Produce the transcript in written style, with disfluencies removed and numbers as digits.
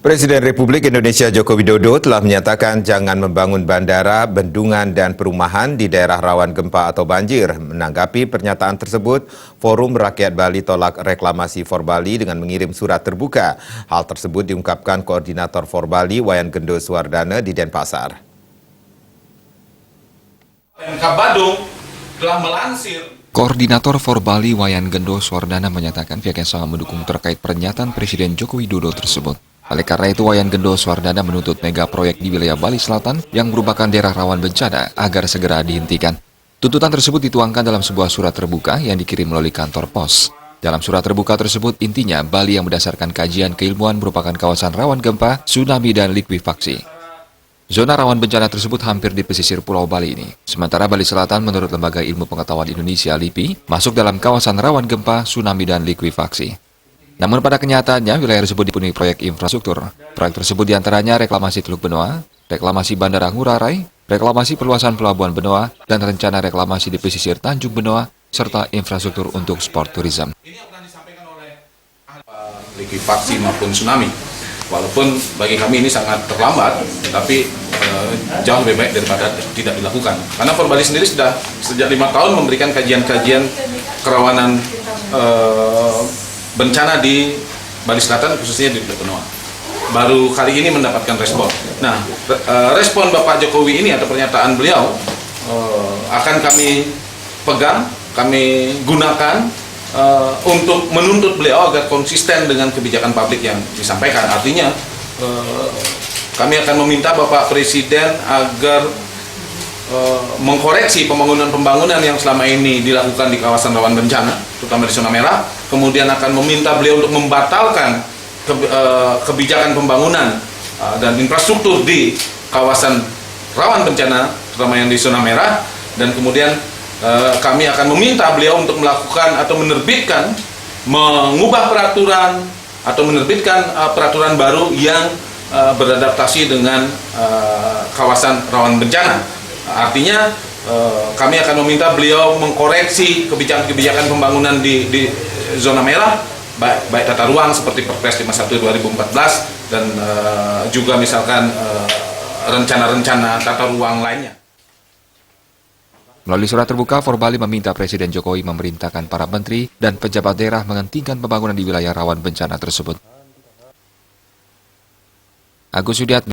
Presiden Republik Indonesia Joko Widodo telah menyatakan jangan membangun bandara, bendungan, dan perumahan di daerah rawan gempa atau banjir. Menanggapi pernyataan tersebut, Forum Rakyat Bali tolak reklamasi For Bali dengan mengirim surat terbuka. Hal tersebut diungkapkan Koordinator For Bali Wayan Gendo Suwardana di Denpasar. PMK Badung telah melansir. Koordinator For Bali Wayan Gendo Suwardana menyatakan pihaknya sangat mendukung terkait pernyataan Presiden Joko Widodo tersebut. Oleh karena itu, Wayan Gendo Suwardana menuntut mega proyek di wilayah Bali Selatan yang merupakan daerah rawan bencana agar segera dihentikan. Tuntutan tersebut dituangkan dalam sebuah surat terbuka yang dikirim melalui kantor pos. Dalam surat terbuka tersebut, intinya Bali yang berdasarkan kajian keilmuan merupakan kawasan rawan gempa, tsunami, dan likuifaksi. Zona rawan bencana tersebut hampir di pesisir Pulau Bali ini. Sementara Bali Selatan menurut Lembaga Ilmu Pengetahuan Indonesia LIPI masuk dalam kawasan rawan gempa, tsunami, dan likuifaksi. Namun pada kenyataannya wilayah tersebut dipenuhi proyek infrastruktur. Proyek tersebut diantaranya reklamasi Teluk Benoa, reklamasi Bandara Ngurah Rai, reklamasi perluasan Pelabuhan Benoa, dan rencana reklamasi di pesisir Tanjung Benoa, serta infrastruktur untuk sport tourism. Ini yang pernah disampaikan oleh likuifaksi maupun tsunami. Walaupun bagi kami ini sangat terlambat, tetapi jauh lebih baik daripada tidak dilakukan. Karena For Bali sendiri sudah sejak 5 tahun memberikan kajian-kajian kerawanan bencana di Bali Selatan, khususnya di Teluk Benoa. Baru kali ini mendapatkan respon. Nah, respon Bapak Jokowi ini atau pernyataan beliau akan kami pegang, kami gunakan untuk menuntut beliau agar konsisten dengan kebijakan publik yang disampaikan. Artinya, kami akan meminta Bapak Presiden agar mengkoreksi pembangunan-pembangunan yang selama ini dilakukan di kawasan rawan bencana, terutama di zona merah, kemudian akan meminta beliau untuk membatalkan kebijakan pembangunan dan infrastruktur di kawasan rawan bencana, terutama yang di zona merah, dan kemudian kami akan meminta beliau untuk melakukan atau menerbitkan, mengubah peraturan atau menerbitkan peraturan baru yang beradaptasi dengan kawasan rawan bencana. Artinya kami akan meminta beliau mengkoreksi kebijakan-kebijakan pembangunan di zona merah, baik tata ruang seperti Perpres 51 2014 dan juga misalkan rencana-rencana tata ruang lainnya. Melalui surat terbuka, For Bali meminta Presiden Jokowi memerintahkan para menteri dan pejabat daerah menghentikan pembangunan di wilayah rawan bencana tersebut. Agus Yudiat